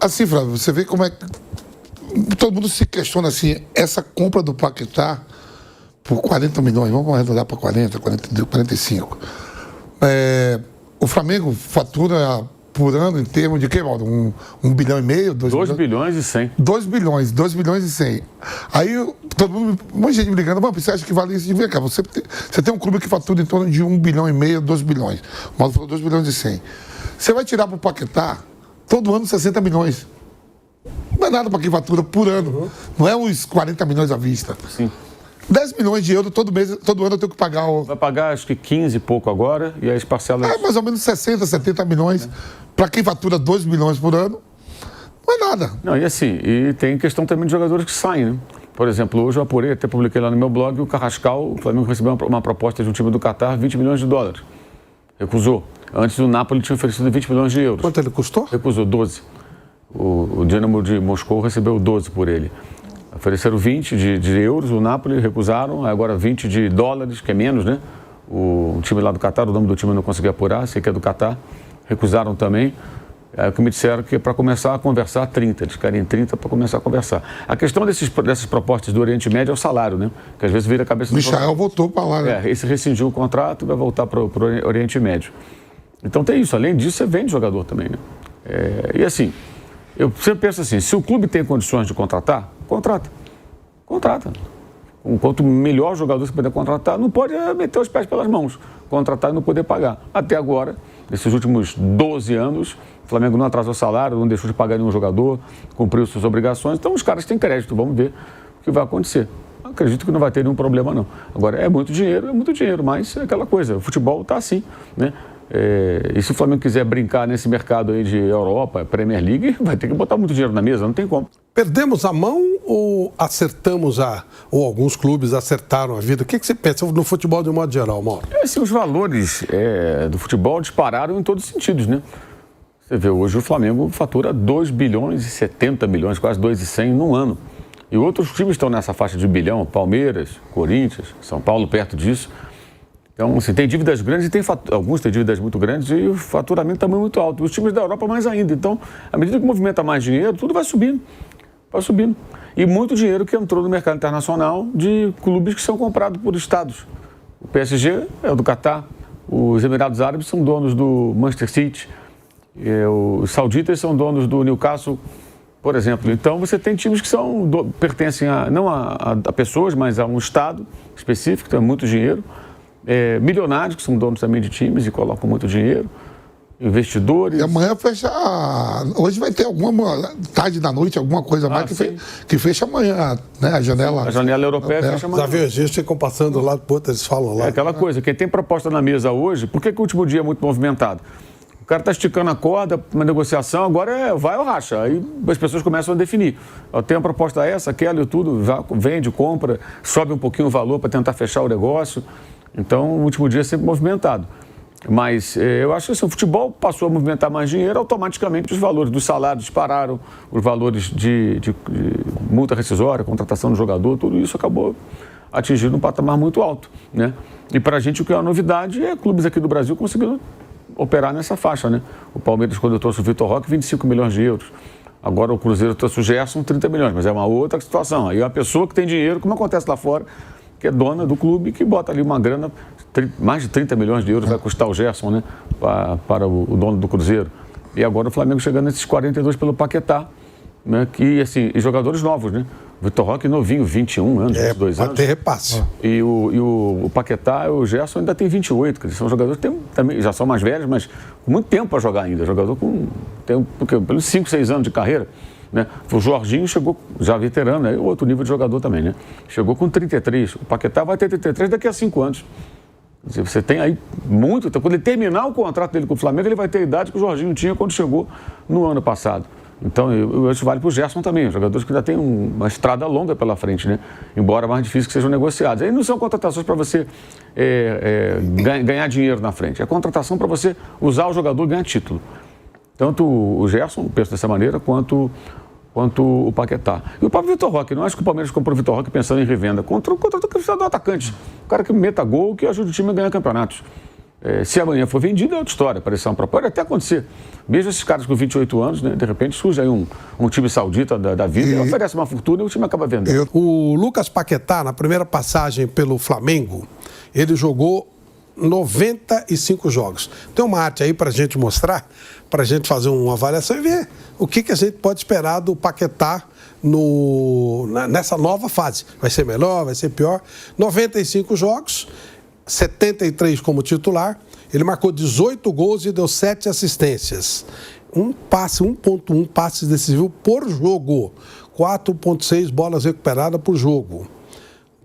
Assim, Flávio, você vê como é que todo mundo se questiona assim, essa compra do Paquetá por 40 milhões, vamos arredondar para 40, 45. O Flamengo fatura por ano em termos de que, Mauro? 1 bilhão e meio? 2 bilhões e 100. 2 bilhões e 100. Aí todo mundo, um monte de gente me ligando, você acha que vale isso? Vem cá, você tem um clube que fatura em torno de 1 bilhão e meio, 2 bilhões. O Mauro falou 2 bilhões e 100. Você vai tirar para o Paquetá todo ano 60 milhões. Não é nada para quem fatura por ano. Não é uns 40 milhões à vista. Sim. 10 milhões de euros todo mês, todo ano eu tenho que pagar. Vai pagar acho que 15 e pouco agora e as parcelas... mais ou menos 60, 70 milhões. Para quem fatura 2 milhões por ano, não é nada. Não, e assim, e tem questão também de jogadores que saem, né? Por exemplo, hoje eu apurei, até publiquei lá no meu blog, o Carrascal, o Flamengo recebeu uma proposta de um time do Catar, 20 milhões de dólares. Recusou. Antes o Napoli tinha oferecido 20 milhões de euros. Quanto ele custou? Recusou, 12. O Dinamo de Moscou recebeu 12 por ele. Ofereceram 20 de euros, o Napoli recusaram, agora 20 de dólares, que é menos, né? O time lá do Catar, o nome do time eu não consegui apurar, sei que é do Catar, recusaram também. É o que me disseram que é para começar a conversar 30, eles querem 30 para começar a conversar. A questão dessas propostas do Oriente Médio é o salário, né? Que às vezes vira a cabeça do... Michael voltou para lá, né? Esse rescindiu o contrato e vai voltar para o Oriente Médio. Então tem isso, além disso você vende jogador também, né? E assim, eu sempre penso assim, se o clube tem condições de contratar, contrata. Quanto melhor jogador você puder contratar, não pode meter os pés pelas mãos. Contratar e não poder pagar. Até agora, nesses últimos 12 anos, o Flamengo não atrasou salário, não deixou de pagar nenhum jogador, cumpriu suas obrigações. Então os caras têm crédito, vamos ver o que vai acontecer. Acredito que não vai ter nenhum problema, não. Agora, é muito dinheiro, mas é aquela coisa, o futebol está assim, né? E se o Flamengo quiser brincar nesse mercado aí de Europa, Premier League, vai ter que botar muito dinheiro na mesa, não tem como. Perdemos a mão ou acertamos ou alguns clubes acertaram a vida? O que você pensa no futebol de um modo geral, Mauro? Assim, os valores do futebol dispararam em todos os sentidos, né? Você vê, hoje o Flamengo fatura 2 bilhões e 70 milhões, quase 2 e 100 num ano. E outros times estão nessa faixa de bilhão, Palmeiras, Corinthians, São Paulo perto disso. Então, assim, tem dívidas grandes e alguns têm dívidas muito grandes e o faturamento também é muito alto. Os times da Europa mais ainda. Então, à medida que movimenta mais dinheiro, tudo vai subindo. E muito dinheiro que entrou no mercado internacional de clubes que são comprados por estados. O PSG é o do Catar, os Emirados Árabes são donos do Manchester City, os sauditas são donos do Newcastle, por exemplo. Então, você tem times que pertencem não a pessoas, mas a um estado específico, tem muito dinheiro. Milionários que são donos também de times e colocam muito dinheiro, investidores. E amanhã fecha. Hoje vai ter tarde da noite, alguma coisa mais que fecha amanhã, né? A janela europeia fecha amanhã. Os aviões ficam passando lá, eles falam lá. É aquela coisa, quem tem proposta na mesa hoje, por que o último dia é muito movimentado? O cara está esticando a corda, uma negociação, agora vai ou racha. Aí as pessoas começam a definir. Tem uma proposta essa, aquela e tudo, vende, compra, sobe um pouquinho o valor para tentar fechar o negócio. Então, o último dia é sempre movimentado. Mas eu acho que assim, o futebol passou a movimentar mais dinheiro, automaticamente os valores dos salários dispararam, os valores de multa rescisória, contratação do jogador, tudo isso acabou atingindo um patamar muito alto, né? E para a gente o que é uma novidade é clubes aqui do Brasil conseguindo operar nessa faixa, né? O Palmeiras, quando eu trouxe o Vitor Roque, 25 milhões de euros. Agora o Cruzeiro trouxe o Gerson, 30 milhões, mas é uma outra situação. Aí uma pessoa que tem dinheiro, como acontece lá fora, que é dona do clube, que bota ali uma grana, mais de 30 milhões de euros vai custar o Gerson, né, para o dono do Cruzeiro. E agora o Flamengo chegando nesses 42 pelo Paquetá, né, que, assim, e jogadores novos, né? Vitor Roque novinho, 21 anos, 22 anos. Vai ter repasse. E o Paquetá, o Gerson ainda tem 28, que são jogadores que também já são mais velhos, mas com muito tempo para jogar ainda. Jogador pelos 5, 6 anos de carreira. Né? O Jorginho chegou, já veterano, né? Outro nível de jogador também, né? Chegou com 33. O Paquetá vai ter 33 daqui a 5 anos. Você tem aí muito tempo. Quando ele terminar o contrato dele com o Flamengo, ele vai ter a idade que o Jorginho tinha quando chegou no ano passado. Então, isso vale para o Gerson também. Jogadores que ainda têm uma estrada longa pela frente, né? Embora mais difícil que sejam negociados. Aí não são contratações para você ganhar dinheiro na frente. É contratação para você usar o jogador e ganhar título. Tanto o Gerson, penso dessa maneira, quanto o Paquetá. E o próprio Vitor Roque, não acho que o Palmeiras comprou o Vitor Roque pensando em revenda. Contratou o atacante. O cara que meta gol, que ajuda o time a ganhar campeonatos. Se amanhã for vendido, é outra história. Pode até acontecer. Mesmo esses caras com 28 anos, né, de repente surge aí um time saudita da vida, oferece uma fortuna e o time acaba vendendo. O Lucas Paquetá, na primeira passagem pelo Flamengo, ele jogou 95 jogos. Tem uma arte aí para a gente mostrar, para a gente fazer uma avaliação e ver o que a gente pode esperar do Paquetá nessa nova fase. Vai ser melhor, vai ser pior? 95 jogos, 73 como titular, ele marcou 18 gols e deu 7 assistências. 1.1 passes decisivos por jogo, 4.6 bolas recuperadas por jogo,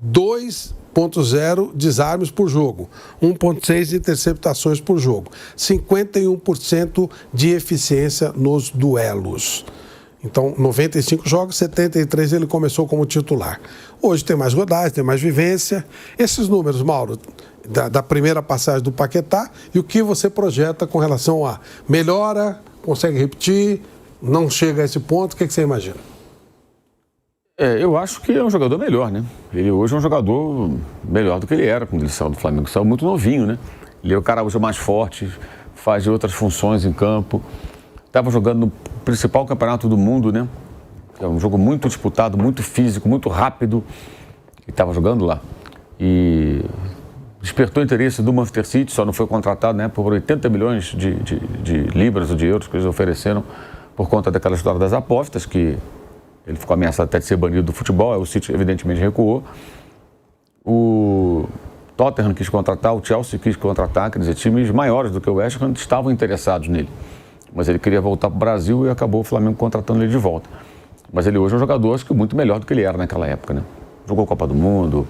2.0 desarmes por jogo, 1.6 interceptações por jogo, 51% de eficiência nos duelos. Então, 95 jogos, 73 ele começou como titular. Hoje tem mais rodagens, tem mais vivência. Esses números, Mauro, da primeira passagem do Paquetá, e o que você projeta com relação a melhora, consegue repetir, não chega a esse ponto, o que você imagina? Eu acho que é um jogador melhor, né? Ele hoje é um jogador melhor do que ele era quando ele saiu do Flamengo. Saiu muito novinho, né? Ele é o cara hoje mais forte, faz outras funções em campo. Estava jogando no principal campeonato do mundo, né? É um jogo muito disputado, muito físico, muito rápido. E estava jogando lá. E despertou interesse do Manchester City, só não foi contratado, né? Por 80 milhões de libras ou de euros que eles ofereceram por conta daquela história das apostas, que ele ficou ameaçado até de ser banido do futebol. O City evidentemente recuou. O Tottenham quis contratar, o Chelsea quis contratar, quer dizer, times maiores do que o West Ham estavam interessados nele. Mas ele queria voltar para o Brasil e acabou o Flamengo contratando ele de volta. Mas ele hoje é um jogador, acho que muito melhor do que ele era naquela época, né? Jogou Copa do Mundo,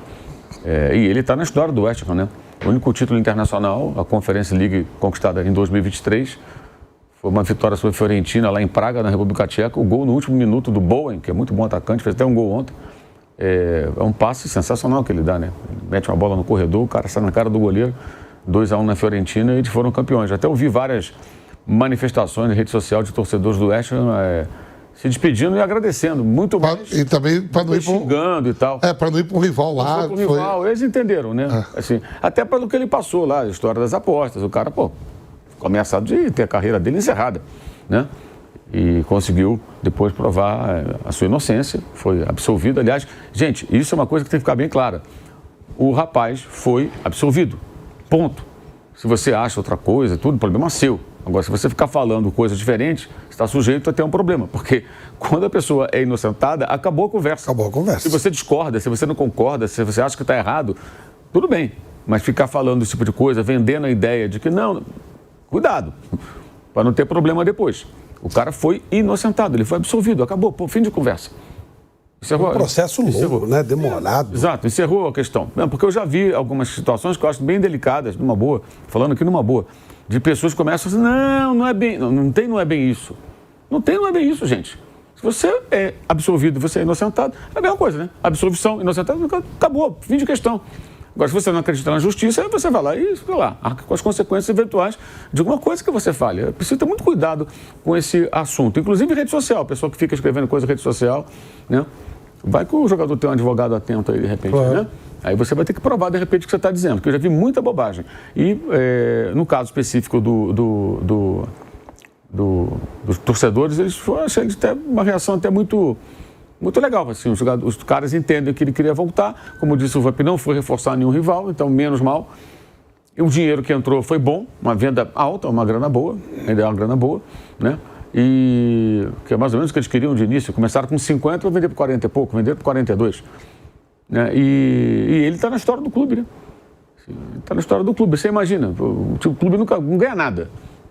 e ele está na história do West Ham, né? O único título internacional, a Conference League conquistada em 2023, foi uma vitória sobre a Fiorentina lá em Praga, na República Tcheca. O gol no último minuto do Bowen, que é muito bom atacante, fez até um gol ontem. É um passe sensacional que ele dá, né? Ele mete uma bola no corredor, o cara sai na cara do goleiro, 2-1 na Fiorentina, e eles foram campeões. Até ouvi várias manifestações na rede social de torcedores do West Ham se despedindo e agradecendo muito mais. E também para não ir xingando e tal. Para não ir para um rival lá. Para rival, eles entenderam, né? Assim, até pelo que ele passou lá, a história das apostas. O cara, ficou ameaçado de ter a carreira dele encerrada, né? E conseguiu depois provar a sua inocência, foi absolvido. Aliás, gente, isso é uma coisa que tem que ficar bem clara. O rapaz foi absolvido, ponto. Se você acha outra coisa, tudo, problema é seu. Agora, se você ficar falando coisas diferentes, está sujeito a ter um problema, porque quando a pessoa é inocentada, acabou a conversa. Acabou a conversa. Se você discorda, se você não concorda, se você acha que está errado, tudo bem. Mas ficar falando esse tipo de coisa, vendendo a ideia de que não, cuidado, para não ter problema depois. O cara foi inocentado, ele foi absolvido, acabou, fim de conversa. Encerrou, um processo longo, né? Demorado. Exato, encerrou a questão. Não, porque eu já vi algumas situações que eu acho bem delicadas, numa boa, falando aqui numa boa, de pessoas que começam a dizer, não é bem, não é bem isso. Não é bem isso, gente. Se você é absolvido, você é inocentado, é a mesma coisa, né? Absolvição, inocentado, acabou, fim de questão. Agora, se você não acredita na justiça, você vai lá e, arca com as consequências eventuais de alguma coisa que você fale. Eu preciso ter muito cuidado com esse assunto. Inclusive em rede social, pessoa que fica escrevendo coisa em rede social, né? Vai que o jogador tem um advogado atento aí, de repente, né? Aí você vai ter que provar, de repente, o que você está dizendo, porque eu já vi muita bobagem. E, no caso específico dos torcedores, eles têm uma reação até muito legal. Assim, os caras entendem que ele queria voltar. Como disse o Vamp, não foi reforçar nenhum rival, então menos mal. E o dinheiro que entrou foi bom, uma venda alta, uma grana boa, ainda é uma grana boa, né? E que é mais ou menos o que eles queriam de início. Começaram com 50 para vender por 40 e pouco, venderam por 42. Né? E ele está na história do clube, né? Está na história do clube. Você imagina, o clube nunca não ganha nada.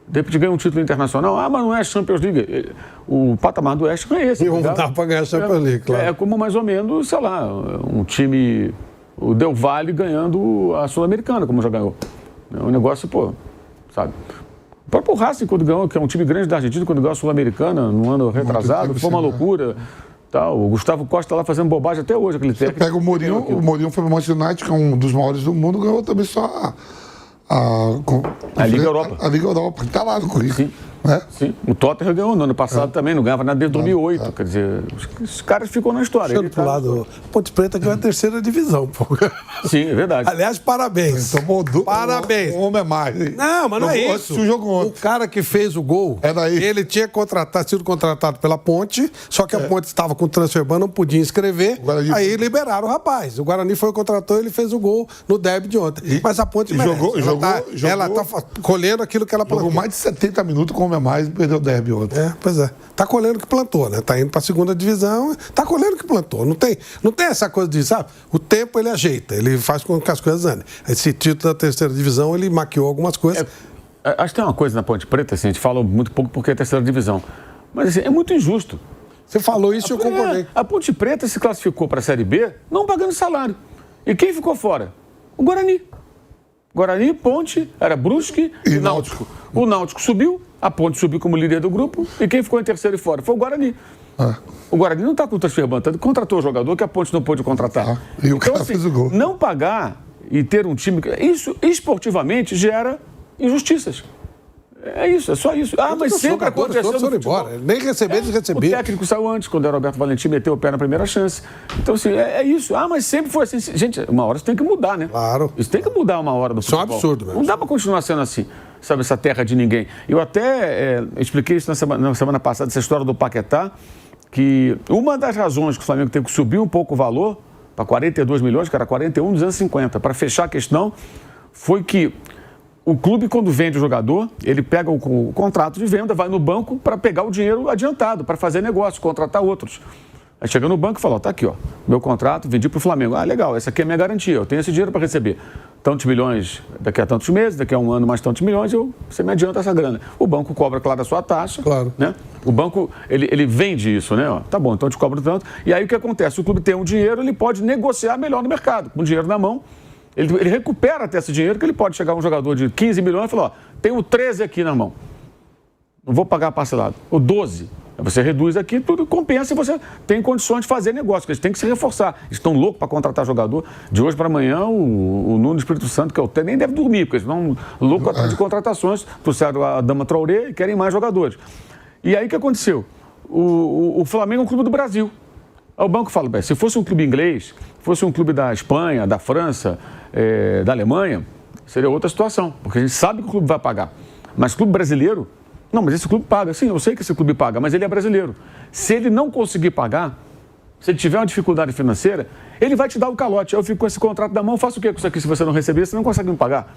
De repente ganha um título internacional, mas não é Champions League. O patamar do West Ham é esse. E vão dar para ganhar a Champions League, claro. É como mais ou menos, sei lá, um time, o Del Valle ganhando a Sul-Americana, como já ganhou. É um negócio, sabe? O próprio Racing, quando ganhou, que é um time grande da Argentina, quando ganhou a Sul-Americana, no ano retrasado, foi uma loucura. O Gustavo Costa lá fazendo bobagem até hoje, aquele técnico. Pega o Mourinho foi para o Manchester United, que é um dos maiores do mundo, ganhou também só a Liga Europa. A Liga Europa, que está lá no currículo. Sim. Né? Sim, o Tottenham ganhou no ano passado também, não ganhava nada desde 2008. Quer dizer, os caras ficam na história. Deixando pro lado, Ponte Preta ganhou a 3ª divisão, pô. Sim, é verdade. Aliás, parabéns. Parabéns. Um homem a mais. Não, mas não é isso. O cara que fez o gol, ele tinha sido contratado pela Ponte, só que a Ponte estava com o transfer ban, não podia inscrever, aí liberaram o rapaz. O Guarani foi o contratou, ele fez o gol no derby de ontem. Mas a Ponte merece. Ela tá colhendo aquilo que ela plantou. Jogou mais de 70 minutos com o homem a mais e perdeu o derby ontem. Pois é. Tá colhendo o que plantou, né? Tá indo pra 2ª divisão, tá colhendo o que plantou. Não tem essa coisa de, sabe? O tempo ele ajeita, ele faz com que as coisas andem. Esse título da 3ª divisão, ele maquiou algumas coisas. Acho que tem uma coisa na Ponte Preta, assim, a gente fala muito pouco porque é a 3ª divisão. Mas assim, é muito injusto. Você falou isso e eu concordei. A Ponte Preta se classificou para a Série B não pagando salário. E quem ficou fora? O Guarani. Guarani, Ponte, era Brusque e Náutico. O Náutico subiu, a Ponte subiu como líder do grupo, e quem ficou em terceiro e fora foi o Guarani. O Guarani não está com o transfer ban, contratou o jogador que a Ponte não pôde contratar. E o cara fez o gol. Não pagar e ter um time... Isso, esportivamente, gera injustiças. É isso, é só isso. Mas sempre aconteceu no futebol. Nem receber, eles recebiam. O técnico saiu antes, quando era o Roberto Valentim, meteu o pé na primeira chance. Então, assim, é isso. Mas sempre foi assim. Gente, uma hora isso tem que mudar, né? Claro. Isso tem que mudar uma hora do futebol. Isso é um absurdo mesmo. Não dá para continuar sendo assim, sabe, essa terra de ninguém. Eu até expliquei isso na semana passada, essa história do Paquetá, que uma das razões que o Flamengo teve que subir um pouco o valor, para 42 milhões, que era 41,250, para fechar a questão, foi que o clube, quando vende o jogador, ele pega o contrato de venda, vai no banco para pegar o dinheiro adiantado, para fazer negócio, contratar outros. Aí chega no banco e fala, tá aqui, ó, meu contrato, vendi para o Flamengo. Legal, essa aqui é a minha garantia, eu tenho esse dinheiro para receber. Tantos milhões daqui a tantos meses, daqui a um ano mais tantos milhões, você me adianta essa grana. O banco cobra, claro, a sua taxa. Claro. Né? O banco, ele vende isso, né? Tá bom, então eu te cobro tanto. E aí o que acontece? O clube tem um dinheiro, ele pode negociar melhor no mercado, com o dinheiro na mão. Ele recupera até esse dinheiro, que ele pode chegar a um jogador de 15 milhões e falar, tenho 13 aqui na mão. Não vou pagar parcelado. Ou 12. Você reduz aqui, tudo compensa e você tem condições de fazer negócio, porque eles têm que se reforçar. Eles estão loucos para contratar jogador. De hoje para amanhã, o Nuno Espírito Santo, que é o técnico, nem deve dormir, porque eles estão loucos atrás de contratações, trouxeram a Dama Traoré e querem mais jogadores. E aí o que aconteceu? O Flamengo é um clube do Brasil. Aí o banco fala, se fosse um clube inglês, fosse um clube da Espanha, da França, da Alemanha, seria outra situação, porque a gente sabe que o clube vai pagar. Mas clube brasileiro, não, mas esse clube paga. Sim, eu sei que esse clube paga, mas ele é brasileiro. Se ele não conseguir pagar, se ele tiver uma dificuldade financeira, ele vai te dar o calote. Eu fico com esse contrato na mão, faço o quê com isso aqui se você não receber, você não consegue me pagar?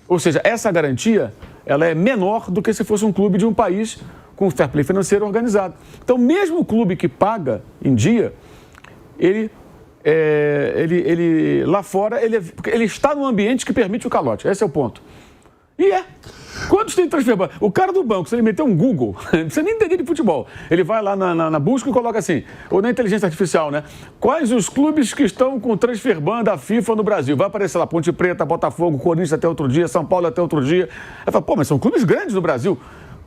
Ou seja, essa garantia, ela é menor do que se fosse um clube de um país com fair play financeiro organizado. Então, mesmo o clube que paga em dia, ele lá fora, ele está num ambiente que permite o calote. Esse é o ponto. E quantos tem transfer ban? O cara do banco, se ele meter um Google, não precisa nem entender de futebol. Ele vai lá na busca e coloca assim, ou na inteligência artificial, né? Quais os clubes que estão com transfer ban da FIFA no Brasil? Vai aparecer lá Ponte Preta, Botafogo, Corinthians até outro dia, São Paulo até outro dia. Aí fala, mas são clubes grandes no Brasil.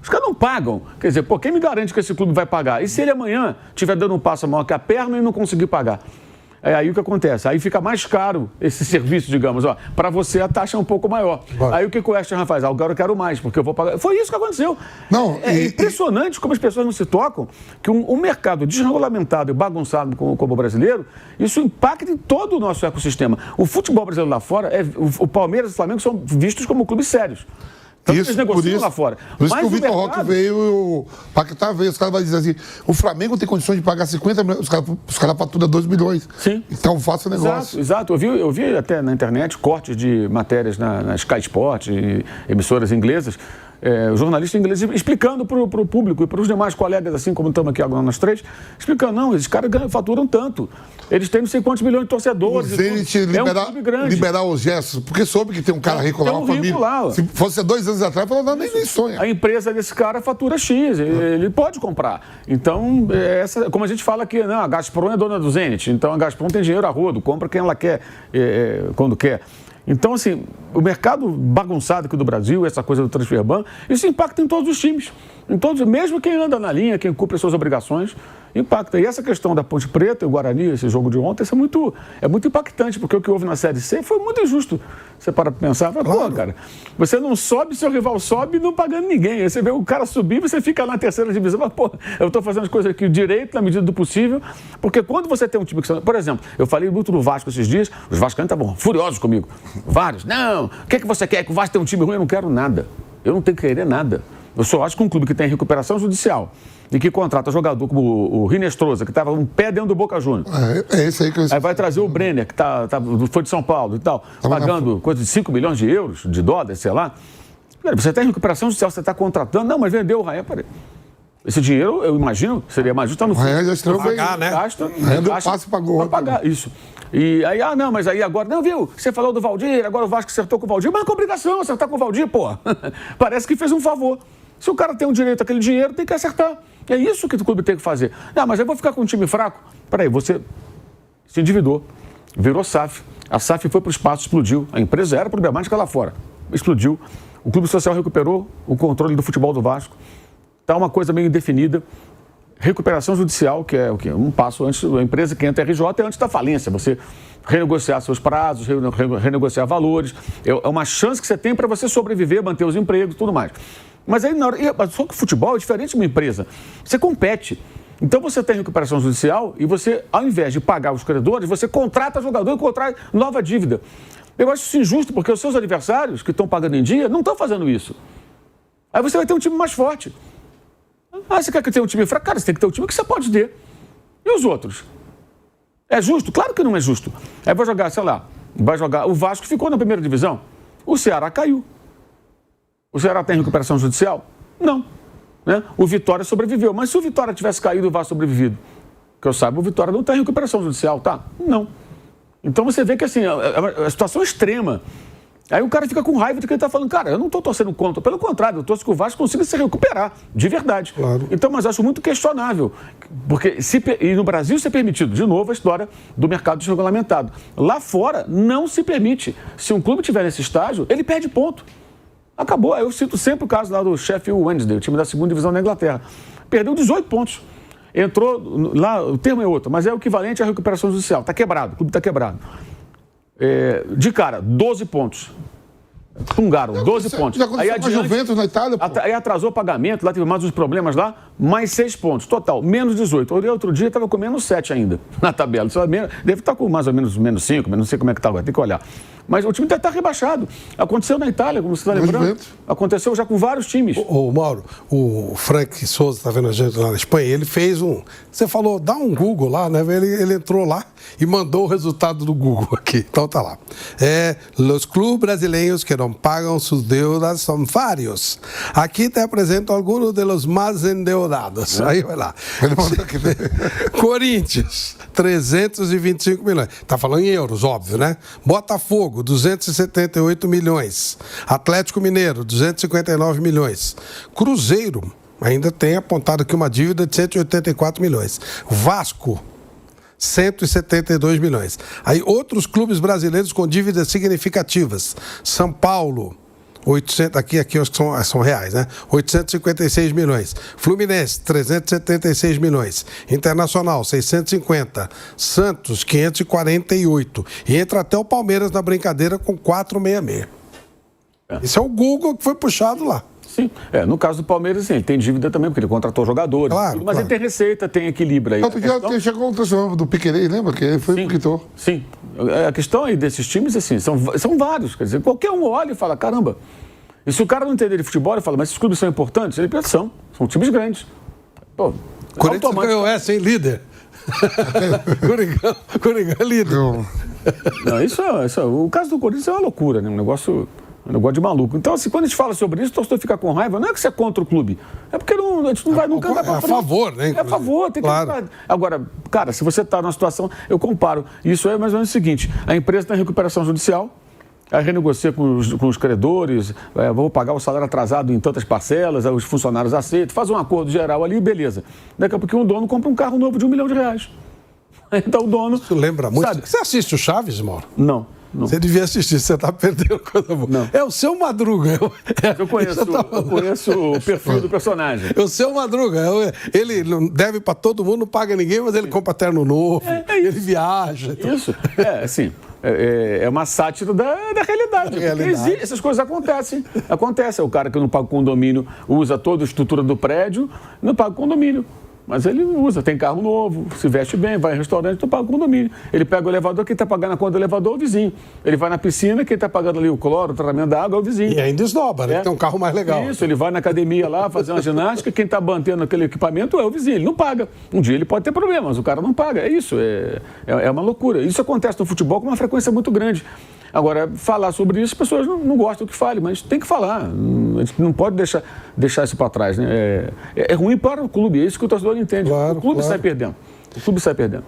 Os caras não pagam. Quer dizer, quem me garante que esse clube vai pagar? E se ele amanhã estiver dando um passo maior que a perna e não conseguir pagar? É aí o que acontece? Aí fica mais caro esse serviço, digamos, para você a taxa é um pouco maior. Aí o que o West Ham faz? Agora eu quero mais, porque eu vou pagar. Foi isso que aconteceu. Não, impressionante como as pessoas não se tocam que um mercado desregulamentado e bagunçado como o brasileiro, isso impacta em todo o nosso ecossistema. O futebol brasileiro lá fora, o Palmeiras e o Flamengo são vistos como clubes sérios. Então, eles negociam lá fora. Por isso que o Vitor Roque veio, o Paquetá veio, os caras vão dizer assim, o Flamengo tem condições de pagar 50 milhões, os caras faturam 2 milhões. Sim. Então faça negócio. Exato. Eu vi até na internet cortes de matérias na Sky Sport, emissoras inglesas, jornalistas ingleses explicando para o público e para os demais colegas, assim como estamos aqui agora nós três, explicando, não, esses caras faturam tanto. Eles têm não sei quantos milhões de torcedores. O Zenit liberar os gestos, porque soube que tem um cara rico lá, uma família. Lá. Se fosse 2 anos atrás, falou, não, nem sonha. A empresa desse cara fatura X, ele pode comprar. Então, como a gente fala aqui, não, a Gazprom é dona do Zenit, então a Gazprom tem dinheiro a rodo, compra quem ela quer, quando quer. Então, assim, o mercado bagunçado aqui do Brasil, essa coisa do transfer ban, isso impacta em todos os times. Em todos, mesmo quem anda na linha, quem cumpre as suas obrigações, impacta. E essa questão da Ponte Preta e o Guarani, esse jogo de ontem, isso é muito impactante, porque o que houve na Série C foi muito injusto. Você para pensar, fala, pô, cara, você não sobe, seu rival sobe não pagando ninguém. Aí você vê o cara subir, você fica lá na terceira divisão, mas, pô, eu estou fazendo as coisas aqui direito, na medida do possível, porque quando você tem um time que... Por exemplo, eu falei muito do Vasco esses dias, os vascaínos estavam furiosos comigo. Vários. Não, o que você quer? Que o Vasco tenha um time ruim? Eu não quero nada. Eu não tenho que querer nada. Eu só acho que um clube que tem recuperação judicial e que contrata jogador como o Rinestrosa, que estava um pé dentro do Boca Juniors. É esse aí que eu... Aí vai trazer o Brenner, que foi de São Paulo e tal, pagando coisa de 5 milhões de euros, de dólares, sei lá. Você tem recuperação judicial, você está contratando. Não, mas vendeu o Raia, peraí. Esse dinheiro, eu imagino, seria mais justo, está no fundo. Raia já estreou bem. Né? Deu passe e pagou. Para pagar, isso. E aí, não, mas aí agora... Não, viu? Você falou do Valdir, agora o Vasco acertou com o Valdir. Mas com obrigação, acertar com o Valdir, pô. Parece que fez um favor. Se o cara tem um direito àquele dinheiro, tem que acertar. É isso que o clube tem que fazer. Não, mas eu vou ficar com um time fraco. Peraí, você se endividou, virou SAF. A SAF foi para o espaço, explodiu. A empresa era problemática lá fora. Explodiu. O Clube Social recuperou o controle do futebol do Vasco. Está uma coisa meio indefinida. Recuperação judicial, que é o quê? Um passo antes, a empresa que entra RJ é antes da falência. Você renegociar seus prazos, renegociar valores. É uma chance que você tem para você sobreviver, manter os empregos e tudo mais. Mas aí, só que o futebol é diferente de uma empresa. Você compete. Então você tem recuperação judicial e você, ao invés de pagar os credores, você contrata jogador e contrata nova dívida. Eu acho isso injusto, porque os seus adversários, que estão pagando em dia, não estão fazendo isso. Aí você vai ter um time mais forte. Você quer que tenha um time fraco? Cara, você tem que ter um time que você pode ter. E os outros? É justo? Claro que não é justo. Aí vai jogar, sei lá, o Vasco ficou na primeira divisão. O Ceará caiu. O Ceará tem recuperação judicial? Não. Né? O Vitória sobreviveu. Mas se o Vitória tivesse caído e o Vasco sobrevivido, que eu saiba, o Vitória não tem recuperação judicial, tá? Não. Então você vê que assim, a situação é extrema. Aí o cara fica com raiva de quem está falando, cara, eu não estou torcendo contra, pelo contrário, eu torço que o Vasco consiga se recuperar, de verdade. Claro. Então, mas acho muito questionável, porque e no Brasil isso é permitido, de novo a história do mercado desregulamentado. Lá fora não se permite. Se um clube estiver nesse estágio, ele perde ponto. Acabou. Eu cito sempre o caso lá do Sheffield Wednesday, o time da segunda divisão da Inglaterra. Perdeu 18 pontos. Entrou lá, o termo é outro, mas é o equivalente à recuperação judicial. Está quebrado, o clube está quebrado. De cara, 12 pontos. Pungaram, 12 pontos. Já aconteceu com a Juventus na Itália, pô. Aí atrasou o pagamento, lá teve mais uns problemas lá, mais 6 pontos, total, menos 18. Outro dia estava com menos 7 ainda na tabela. Deve estar com mais ou menos menos 5, mas não sei como é que está agora, tem que olhar. Mas o time deve estar rebaixado. Aconteceu na Itália, como você está lembrando. Aconteceu já com vários times. Ô, Mauro, o Frank Souza está vendo a gente lá na Espanha, ele fez um... Você falou, dá um Google lá, né? Ele entrou lá e mandou o resultado do Google aqui. Então tá lá. Los clubes brasileiros que não pagam suas deudas são vários. Aqui te apresento alguns dos mais endeudados. Aí vai lá. Corinthians, 325 milhões. Tá falando em euros, óbvio, né? Botafogo, 278 milhões. Atlético Mineiro, 259 milhões. Cruzeiro, ainda tem apontado aqui uma dívida de 184 milhões. Vasco, 172 milhões. Aí outros clubes brasileiros com dívidas significativas. São Paulo, 800, aqui são reais, né? 856 milhões. Fluminense, 376 milhões. Internacional, 650. Santos, 548. E entra até o Palmeiras na brincadeira com 466. Isso é o Google que foi puxado lá. Sim. No caso do Palmeiras, sim, ele tem dívida também, porque ele contratou jogadores. Claro, mas ele tem receita, tem equilíbrio aí. Porque chegou o do Piquerez, lembra? Que ele foi o que quitou. Sim. A questão aí desses times, assim, são vários. Quer dizer, qualquer um olha e fala, caramba. E se o cara não entender de futebol, ele fala, mas esses clubes são importantes? Ele pensa, são times grandes. Pô, Corinthians ganhou essa, hein, líder? Coringão é líder. Não, o caso do Corinthians é uma loucura, né? Um negócio de maluco. Então, assim, quando a gente fala sobre isso, o torcedor fica com raiva, não é que você é contra o clube, é porque a gente nunca vai para frente. É a favor, né? É a favor, tem que... Claro. Agora, cara, se você está numa situação, eu comparo, isso é mais ou menos o seguinte, a empresa está em recuperação judicial, aí renegocia com os credores, vou pagar o salário atrasado em tantas parcelas, aí os funcionários aceitam, faz um acordo geral ali, beleza. Daqui a pouco um dono compra um carro novo de R$1 milhão. Então o dono... Isso lembra muito. Sabe? Você assiste o Chaves, Mauro? Não. Você devia assistir, você está perdendo coisa boa. Não. É o Seu Madruga. Eu conheço o perfil do personagem. É o Seu Madruga. Ele não deve para todo mundo, não paga ninguém, mas ele compra terno novo, ele viaja. Isso, assim, é uma sátira da realidade. Porque essas coisas acontecem. Acontece. O cara que não paga o condomínio usa toda a estrutura do prédio, não paga o condomínio. Mas ele usa, tem carro novo, se veste bem, vai em restaurante, não paga o condomínio. Ele pega o elevador, quem está pagando a conta do elevador é o vizinho. Ele vai na piscina, quem está pagando ali o cloro, o tratamento da água é o vizinho. E ainda esnoba, né? Tem um carro mais legal. Isso, ele vai na academia lá fazer uma ginástica, quem está mantendo aquele equipamento é o vizinho, ele não paga. Um dia ele pode ter problema, mas o cara não paga. É isso, é uma loucura. Isso acontece no futebol com uma frequência muito grande. Agora, falar sobre isso, as pessoas não gostam que fale, mas tem que falar. A gente não pode deixar isso para trás, né? É ruim para o clube, é isso que o torcedor entende. Claro, o clube claro. sai perdendo. O clube sai perdendo.